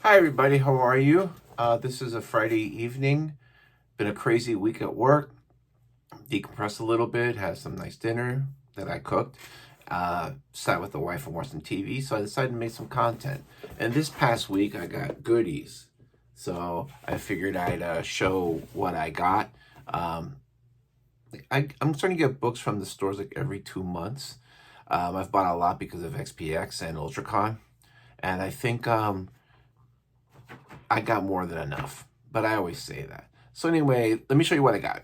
Hi everybody, how are you? This is a Friday evening. Been a crazy week at work. Decompressed a little bit, had some nice dinner that I cooked. Sat with the wife and watched some TV, so I decided to make some content. And this past week I got goodies. So I figured I'd show what I got. Um, I'm starting to get books from the stores like every 2 months. I've bought a lot because of XPX and UltraCon. And I think I got more than enough, but I always say that. So anyway, let me show you what I got.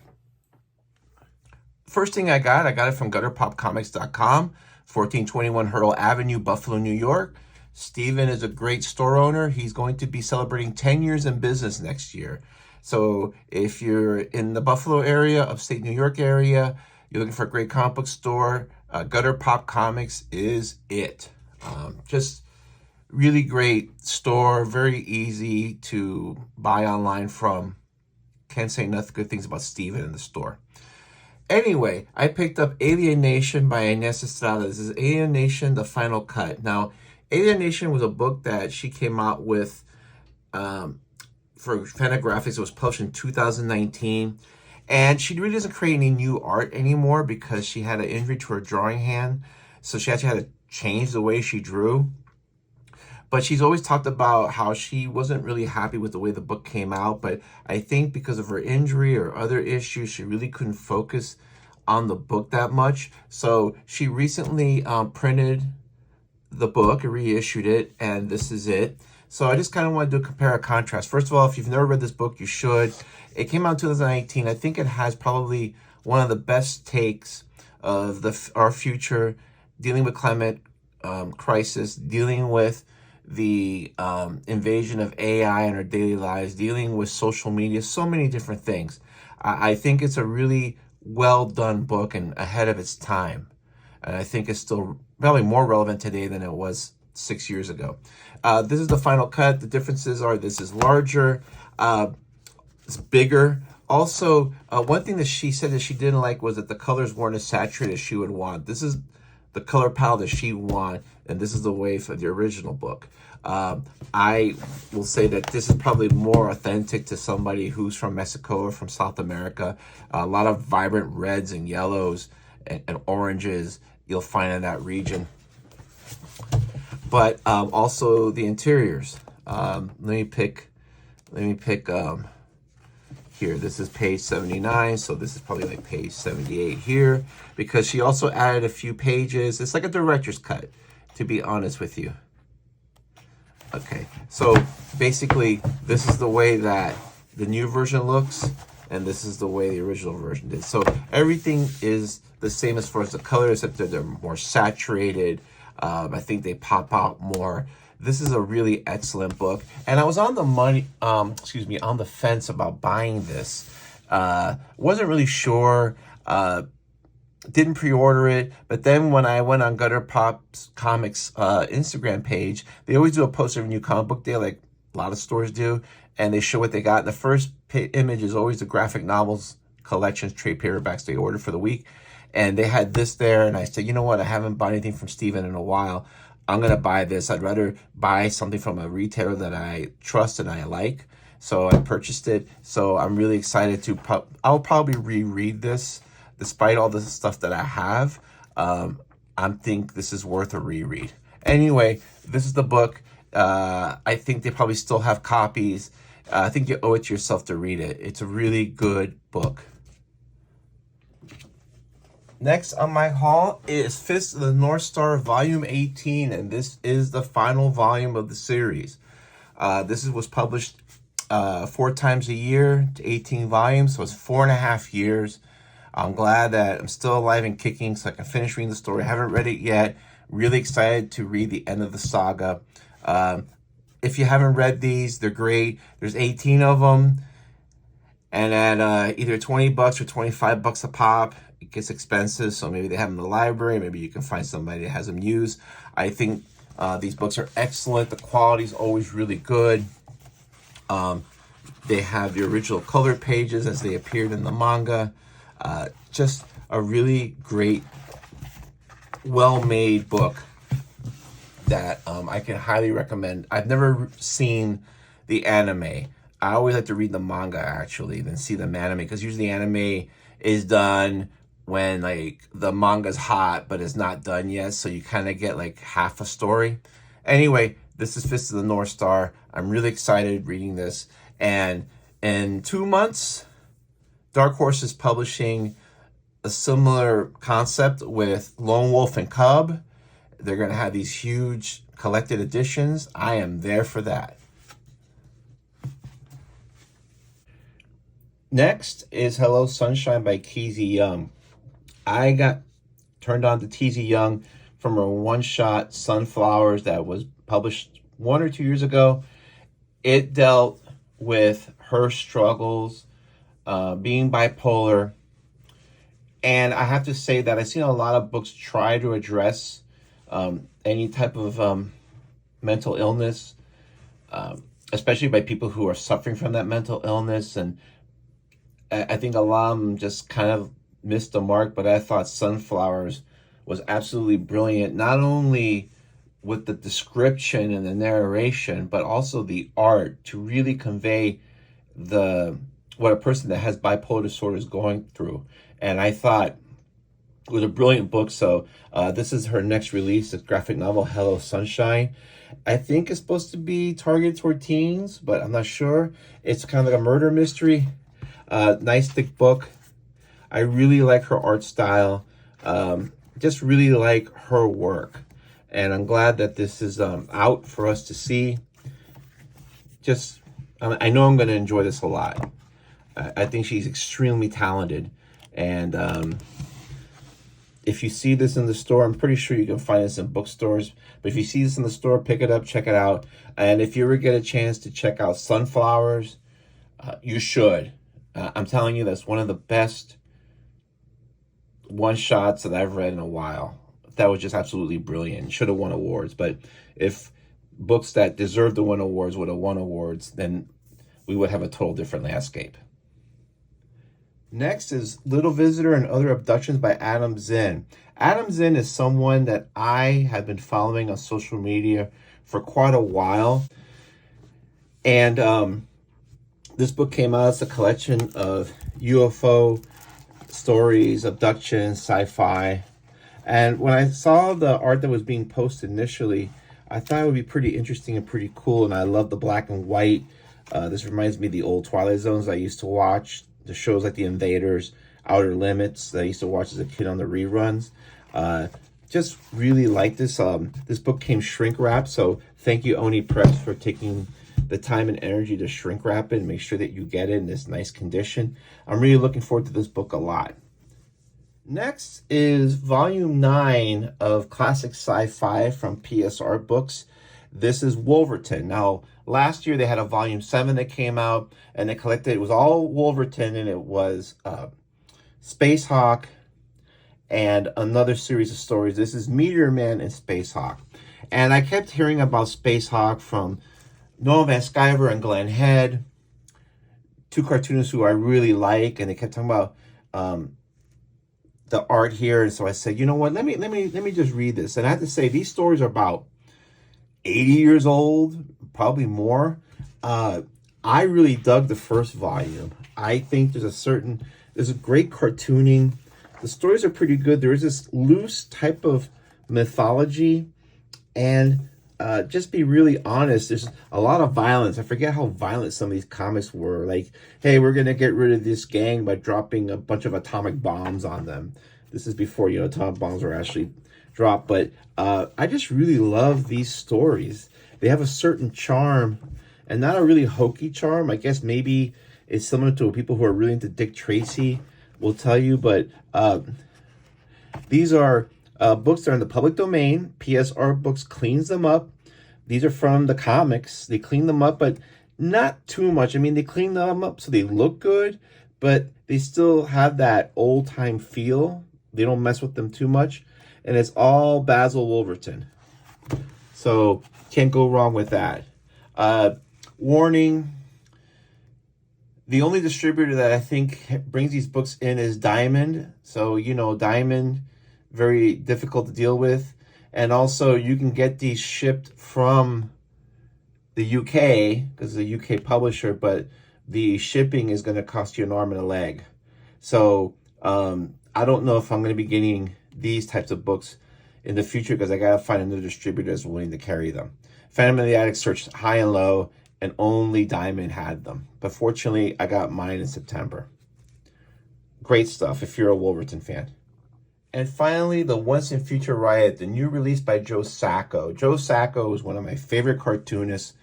First thing I got it from gutterpopcomics.com, 1421 Hurdle Avenue, Buffalo, New York. Steven is a great store owner. He's going to be celebrating 10 years in business next year. So if you're in the Buffalo area, upstate New York area, you're looking for a great comic book store, Gutter Pop Comics is it. Just really great store, very easy to buy online from. Can't say enough good things about Steven in the store. Anyway, I picked up Alien Nation by Ines Estrada. This is Alien Nation, The Final Cut. Now, Alien Nation was a book that she came out with for Fantagraphics. It was published in 2019. And she really doesn't create any new art anymore because she had an injury to her drawing hand. So she actually had to change the way she drew. But she's always talked about how she wasn't really happy with the way the book came out. But I think because of her injury or other issues, she really couldn't focus on the book that much. So she recently printed the book, reissued it, and this is it. So I just kind of want to do a compare and contrast. First of all, if you've never read this book, you should. It came out in 2018. I think it has probably one of the best takes of our future, dealing with climate crisis, dealing with the invasion of AI in our daily lives, dealing with social media, so many different things. I think it's a really well done book and ahead of its time. And I think it's still probably more relevant today than it was 6 years ago. This is the final cut. The differences are this is larger, it's bigger. Also, one thing that she said that she didn't like was that the colors weren't as saturated as she would want. This is the color palette that she wanted, and this is the way for the original book. I will say that this is probably more authentic to somebody who's from Mexico or from South America. A lot of vibrant reds and yellows and oranges you'll find in that region. But also the interiors. Let me pick here. This is page 79, so this is probably like page 78 here, because she also added a few pages. It's like a director's cut, to be honest with you. Okay, so basically this is the way that the new version looks, and this is the way the original version did. So everything is the same as far as the color, except that they're more saturated. I think they pop out more. This is a really excellent book, and I was on the on the fence about buying this. Wasn't really sure. Didn't pre-order it, but then when I went on Gutter Pop's Comics Instagram page, they always do a post every new comic book day, like a lot of stores do, and they show what they got. And the first image is always the graphic novels collections, trade paperbacks they ordered for the week, and they had this there, and I said, you know what, I haven't bought anything from Steven in a while. I'm gonna buy this. I'd rather buy something from a retailer that I trust and I like. So I purchased it. So I'm really excited to. I'll probably reread this, despite all the stuff that I have. I think this is worth a reread. Anyway, this is the book. I think they probably still have copies. I think you owe it to yourself to read it. It's a really good book. Next on my haul is Fist of the North Star Volume 18, and this is the final volume of the series. This was published 4 times a year to 18 volumes, so it's 4.5 years. I'm glad that I'm still alive and kicking so I can finish reading the story. I haven't read it yet. Really excited to read the end of the saga. If you haven't read these, they're great. There's 18 of them, and at either $20 or $25 a pop. It gets expensive, so maybe they have them in the library. Maybe you can find somebody that has them used. I think these books are excellent. The quality is always really good. They have the original colored pages as they appeared in the manga. Just a really great, well-made book. that I can highly recommend. I've never seen the anime. I always like to read the manga actually, than see the anime, because usually the anime is done when like the manga's hot, but it's not done yet, so you kind of get like half a story. Anyway, this is Fist of the North Star. I'm really excited reading this, and in 2 months, Dark Horse is publishing a similar concept with Lone Wolf and Cub. They're going to have these huge collected editions. I am there for that. Next is Hello Sunshine by Keezy Young. I got turned on to Keezy Young from her one-shot Sunflowers that was published 1 or 2 years ago. It dealt with her struggles, being bipolar. And I have to say that I've seen a lot of books try to address any type of mental illness, especially by people who are suffering from that mental illness. And I think a lot of them just kind of missed the mark, but I thought Sunflowers was absolutely brilliant, not only with the description and the narration, but also the art to really convey what a person that has bipolar disorder is going through. And I thought it was a brilliant book. So this is her next release, the graphic novel, Hello Sunshine. I think it's supposed to be targeted toward teens, but I'm not sure. It's kind of like a murder mystery. Nice thick book. I really like her art style. Just really like her work. And I'm glad that this is out for us to see. I know I'm going to enjoy this a lot. I think she's extremely talented. And if you see this in the store, I'm pretty sure you can find this in bookstores. But if you see this in the store, pick it up, check it out. And if you ever get a chance to check out Sunflowers, you should. I'm telling you, that's one of the best one-shots that I've read in a while. That was just absolutely brilliant. Should have won awards. But if books that deserve to win awards would have won awards, then we would have a total different landscape. Next is Little Visitor and Other Abductions by Adam Zinn. Adam Zinn is someone that I have been following on social media for quite a while. And this book came out as a collection of UFO stories, abductions, sci-fi. And when I saw the art that was being posted initially, I thought it would be pretty interesting and pretty cool. And I love the black and white. This reminds me of the old Twilight Zones I used to watch. The shows like The Invaders, Outer Limits that I used to watch as a kid on the reruns. Just really like this. This book came shrink wrapped, so thank you, Oni Press, for taking the time and energy to shrink wrap it and make sure that you get it in this nice condition. I'm really looking forward to this book a lot. Next is Volume 9 of Classic Sci-Fi from PSR Books. This is Wolverton. Now, last year they had a Volume 7 that came out, and they collected, it was all Wolverton, and it was Space Hawk and another series of stories. This is Meteor Man and Space Hawk. And I kept hearing about Space Hawk from Noah Van Sciver and Glenn Head, two cartoonists who I really like, and they kept talking about the art here. And so I said, you know what, let me just read this. And I have to say, these stories are about 80 years old, probably more. I really dug the first volume. I think there's a great cartooning. The stories are pretty good. There is this loose type of mythology, and just be really honest, there's a lot of violence. I forget how violent some of these comics were. Like, hey, we're going to get rid of this gang by dropping a bunch of atomic bombs on them. This is before, atomic bombs were actually dropped. But I just really love these stories. They have a certain charm, and not a really hokey charm. I guess maybe it's similar to people who are really into Dick Tracy will tell you. But these are books that are in the public domain. PSR Books cleans them up. These are from the comics. They clean them up, but not too much. I mean, they clean them up so they look good, but they still have that old-time feel. They don't mess with them too much. And it's all Basil Wolverton. So can't go wrong with that. Warning. The only distributor that I think brings these books in is Diamond. So, Diamond, very difficult to deal with. And also, you can get these shipped from the UK, because it's a UK publisher, but the shipping is going to cost you an arm and a leg. So I don't know if I'm going to be getting these types of books in the future, because I got to find another distributor that's willing to carry them. Phantom of the Attic searched high and low, and only Diamond had them. But fortunately, I got mine in September. Great stuff if you're a Wolverton fan. And finally, the Once and Future Riot, the new release by Joe Sacco. Joe Sacco is one of my favorite cartoonists.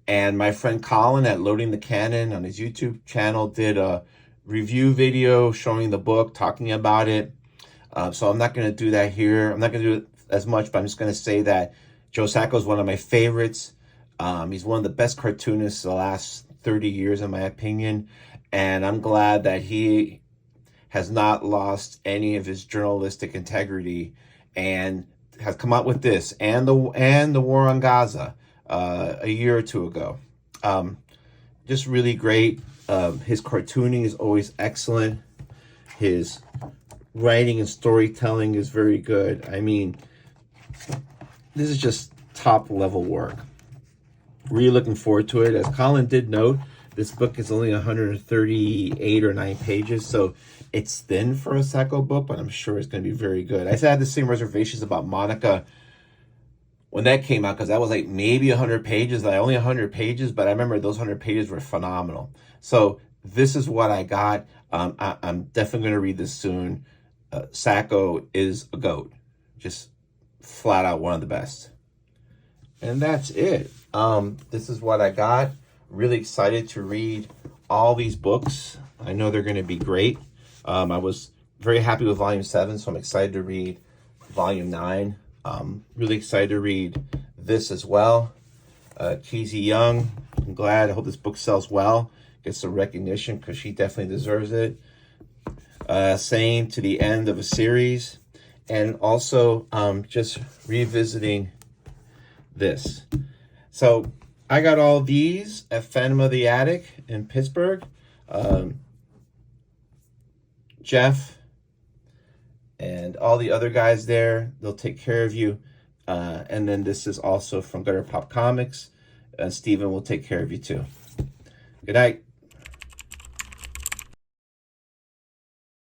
And my friend Colin at Loading the Cannon on his YouTube channel did a review video showing the book, talking about it. So I'm not going to do that here. I'm not going to do it as much, but I'm just going to say that Joe Sacco is one of my favorites. He's one of the best cartoonists of the last 30 years, in my opinion. And I'm glad that he has not lost any of his journalistic integrity and has come out with this and the war on Gaza a year or two ago. Just really great. His cartooning is always excellent. His writing and storytelling is very good. I mean, this is just top level work. Really looking forward to it. As Colin did note, this book is only 138 or 9 pages, so it's thin for a Sacco book, but I'm sure it's going to be very good. I had the same reservations about Monica when that came out, because that was like maybe 100 pages, like only 100 pages, but I remember those 100 pages were phenomenal. So this is what I got. I'm definitely going to read this soon. Sacco is a GOAT. Just flat out one of the best. And that's it. This is what I got. Really excited to read all these books. I know they're going to be great. I was very happy with Volume 7, so I'm excited to read Volume 9. Really excited to read this as well. Keezy Young, I'm glad. I hope this book sells well, gets some recognition, because she definitely deserves it. Same to the end of a series. And also just revisiting this. So I got all these at Phantom of the Attic in Pittsburgh. Jeff and all the other guys there, they'll take care of you. And then this is also from Gutter Pop Comics. Steven will take care of you too. Good night.